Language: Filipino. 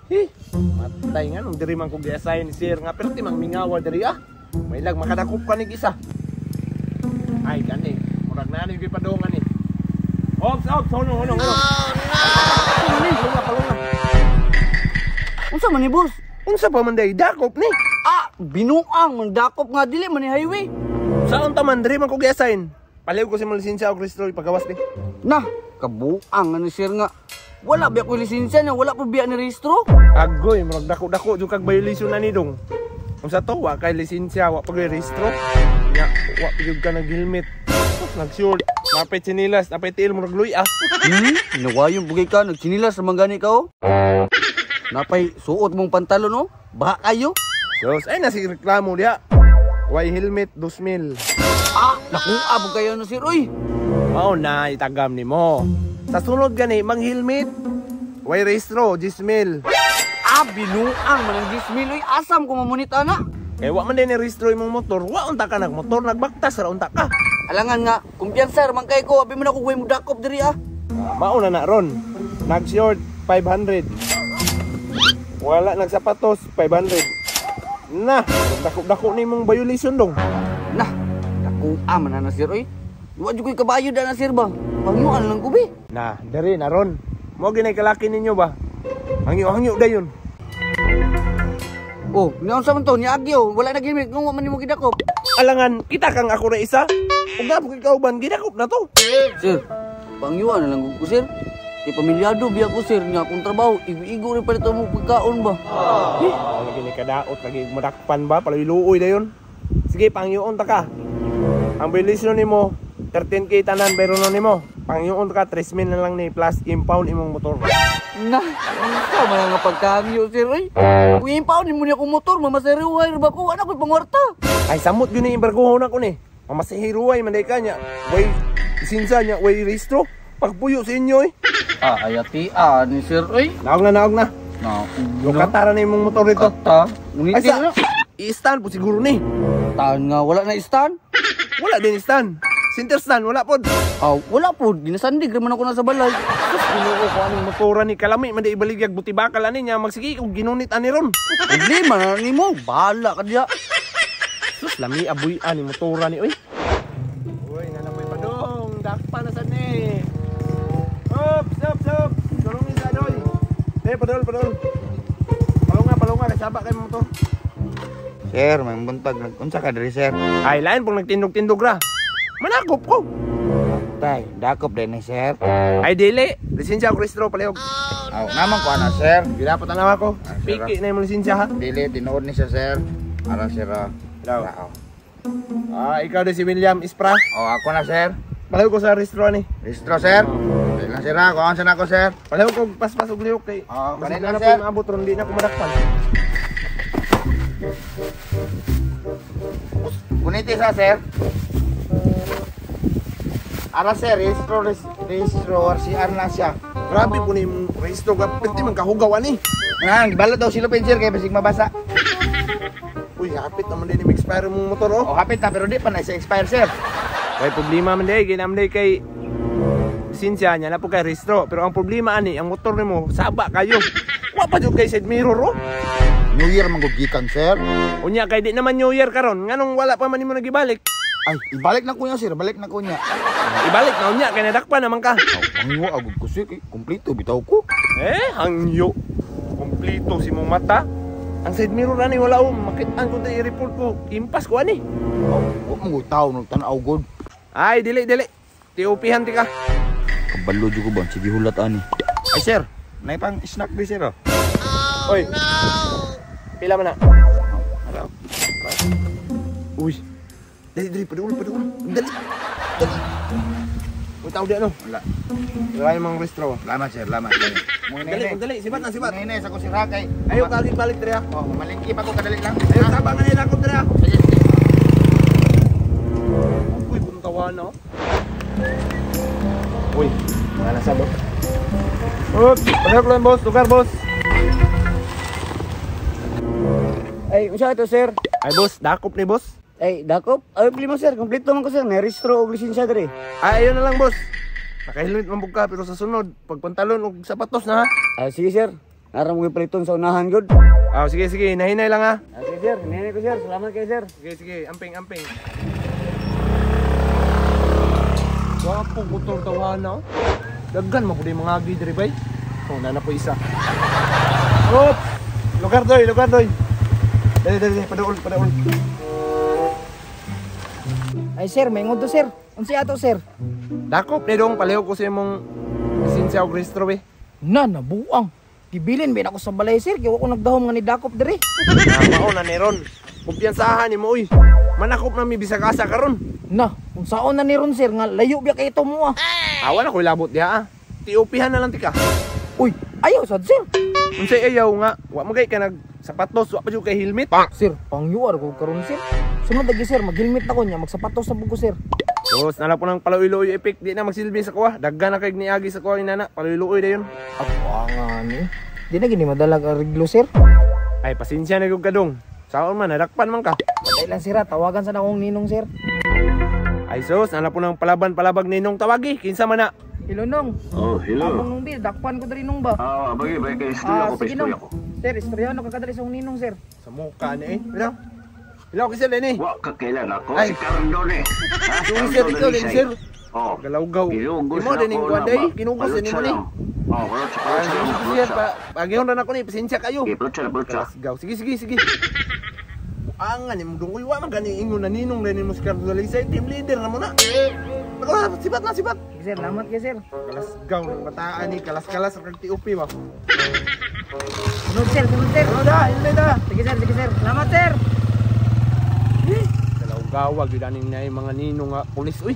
Matay nga nung diri man kong gi-assign sir nga pero timang mingawa diri May lag makadakop ka ni isa. Ay gani, murag na ni gipadongan ni. Ops, hono. Palunga. Unsa man ni boss? Unsa pa man day dakop ni? Binuang man dakop nga dili man ni highway. Saan ta man diri man ko gi-assign? Paliw ko si mo lisensya og registro pagawas ni. Nah, kabuang nga ni sir nga. Wala biya ko lisensya niya, wala pa biya ni registro. Agoy, murag dako-dako jud kag violation na ni dong. Unsa to wa kay lisensya, wa pag registro. Nya, wa pigud ka nag helmet. Nag-short, napay chinilas, napay tiil murag luy Nawayong bugay ka, nagchinilas naman gani ka Napay suot mong pantalon baha kayo. Sos, ay nasi reklamo diha. Way helmet 2,000. Nakuha po kayo na sir, uy. Mao na itagam nimo. Sa sunod gani mang helmet. Way registro 10,000. Binuang man ang 10,000, uy. Asam ko mamunita na. Kaya wa man din ni-registro imong motor, wa unta ka nagmotor, nagbaktas ra unta ka. Alangan nga, kumpiyansa man kay ko, abi mo na ko mo dakop diri Mauna na ron. Nag-short 500. Wala nagsapatos 500. Nah, dako-dako nimong violation dong. Nah, nakuha man na sir, uy. Wa jud koy kabayo da na sir ba? Pangyuan lang ko bi. Nah, diri na ron. Mo ginay kalaki ninyo ba? Hangyo dayon. Niyaon sa man to, niagyo. Wala na gimik, kung man nimo gidakop. Alangan, kita kang ako na isa. Ug na pug ikaw ban gidakop na to. Sir, pangyuan na lang ko sir. Kay pamilyado biya ko sir, nga akong trabaho, igo rin pa dito mo pagkaon ba? Lagi ni kadaot, lagi madakpan ba? Palawiluoy dayon. Sige, pangyoon ta ka. Ang violation nimo 13K tanan pero no nimo. Pangyoon ka 3,000 na lang ni plus impound imong motor. Nah, ikaw man nga pagkangyo sir ay. Kung impound mo niya akong motor, mamaseruhay ba ko? Ano ko'y pangwarta? Ay samot yun yung imbargohon ako ni. Mamasehiruay manday ka niya. Way sinsa niya, way registro. Pagpuyo sa inyo Ayati ni sir ay. Naog na. Yung katara na imong motor dito. Kata? Ay sa, i-stand po siguro ni. Taan nga, wala na stand? Wala din stand. Center stand, wala po. Wala po. Ginasandig naman ako na sa balay. Ginoo ko anong motora ni kalami. Manda ibaligyag buti bakal ani niya. Magsige kung ginunit ani ron. Problema na ni mo. Bahala ka diya. Sus, lami aboy ani motora ni. Uy, nalamoy pa dong. Dakpa na sad ni. Stop. Tulungin sa doy. Padol. Palunga. Kasaba kay motor. Sir, may buntag. Unsa ka diri sir? Ay, lain pong nagtindog-tindog ra. Manakop ko. Tay, dakop din ni sir. Ay, dili. Lisensya ako registro palihog. Naman ko na sir. Ginapat na naman ako. Piki na yung lisensya ha. Dili, tinuod ni siya sir. Ara sir. Ikaw din si William Ispra. Ako na sir. Palihog ko sa registro ni. Registro sir. Dili na sir. Kuhaan siya na ako sir. Palihog ko pas-pas og lihok kay. Kanina Masig na sir. po yung abot ron. Di na ako madakpan. Kuniti sa sir. Ara sir, registro RCR na siya. Grabe po na yung registro. Pwede man kahugawan ni. Gibalot daw silo sir kaya basig mabasa. Uy, hapit naman din yung expire mong motor Hapit na pero di pa na sa expire sir. Kay problema man day, ginam day kay lisensya niya na po kay registro. Pero ang problema ani, ang motor nimo saba kayo. Wa pa jud kay side mirror New Year manggugikan sir. Unya kay di naman New Year karon, nganong wala pa man nimo nagibalik? Ay, ibalik na ko niya sir, balik na ko niya. Ibalik na unya kay nadakpan naman ka. Hangyo agud ko sir, kompleto bitaw ko. Hangyo. Kompleto si mong mata. Ang side mirror ani wala makit-an ko tay report ko. Impas ko ani. Wa mo taw nang tan-aw god. Ay, dili. Tiupihan ti ka. Kabalo jud ko ba sige hulat ani. Ay sir, nay pang snack di sir. Oy. Pila man na? Uy. Dali, padul. Dali. Uy, tao di ano? Wala. Wala yung mga registro. Lamat sir, lamat. Dali. Sibat. Nene sa ko si Rakay. Ayaw kagig balik diri ha. Malingki pa ko kadali lang. Ayaw sabangan nila ako diri ha. Sige. Uy, buntawan na. Uy, wala sa boss. Oops, padahal lang boss. Lugar boss. Ay, unsa ito sir? Ay boss, dakop ni boss. Ay, dakop? Ay, problema sir, kompleto man ko sir. May-registro og lisensya diri. Ay, ayun na lang boss. Naka-helmet man ka pero sa sunod, pag pantalon o sapatos na ha. Sige sir. Nara mo paliton sa unahan gud. Ah, sige, sige. Nahinay lang ha. Okay sir, hinay ko sir. Salamat kay sir. Sige, sige. Amping, amping. Wapong motor tawana, oh. Daggan mo po din mga agi diri bay. Oh, nana po isa. Hop! Lugar doy, lugar doy. Dali, dali, padaol, padaol. Ay sir, may to sir. Unsa ato sir? Dakop ni dong paleho ko sa imong lisensya og rehistro be. Na nabuang. Gibilin bin ako sa balay sir, kay ko nagdahom nga ni dakop diri. Mao na ni ron. Kumpiyansahan ni mo uy. Manakop na mi bisag asa karon. Na, unsaon na ni ron sir nga layo biya kay ito mo ah. Awan ako ilabot diha ah. Tiupihan na lang tika. Uy, ayaw sad sir. Unsay ayaw nga, wa magay ka nag sapatos, wa pa jud kay helmet. Sir, pangyuar ko karon sir. Sunod lagi sir, mag-helmet ako niya, magsapatos sa bugo sir. Sos, nala po ng paluiluoy effect, di na magsilbi sa kuha. Daggan na kay niagi sa kuha inana, paluiluoy dayon. Ako nga ni. Di na gini madalag ariglo sir. Ay, pasensya na gyud kadong. Saon man nadakpan man ka. Patay lang sir, tawagan sa akong ninong sir. Ay sos, nala po ng palabag ninong tawagi, kinsa man na. Hello nong. Oh, hello. Among nung bil, dakpan ko diri nung ba? Bagi, kay istorya ko, sige istorya nong. ko. Sir, istorya no kakadali sa akong ninong sir. Sa mukha ni eh. Hello. Hello, kisal ni. Wa ka kailan ako, Ay. si Carondon eh. Yung sir, ikaw din sir. Oh, Galawgaw. ilugos Imo din yung kuwan day, kinugos ni mo ni. Oh, kulot sa Ay, kulot sa sir, pagihon ra nako ni, pasensya kayo. kulot sa. Gaw, sige, sige, sige. Angan ni mo dong, uy, wa man gani ingon na ninong din mo si Carlos Dalisay, team leader na mo na. Ako, sipat na, sipat. Sige sir, lamat kay sir. Kalasgaw ng bataan ni, kalas-kalas ang TOP ba? Sunod sir, sunod sir. Ano da, hindi da. Sige sir. Salamat sir. Galawgawag, yun aning na yung mga ninong nga pulis, uy.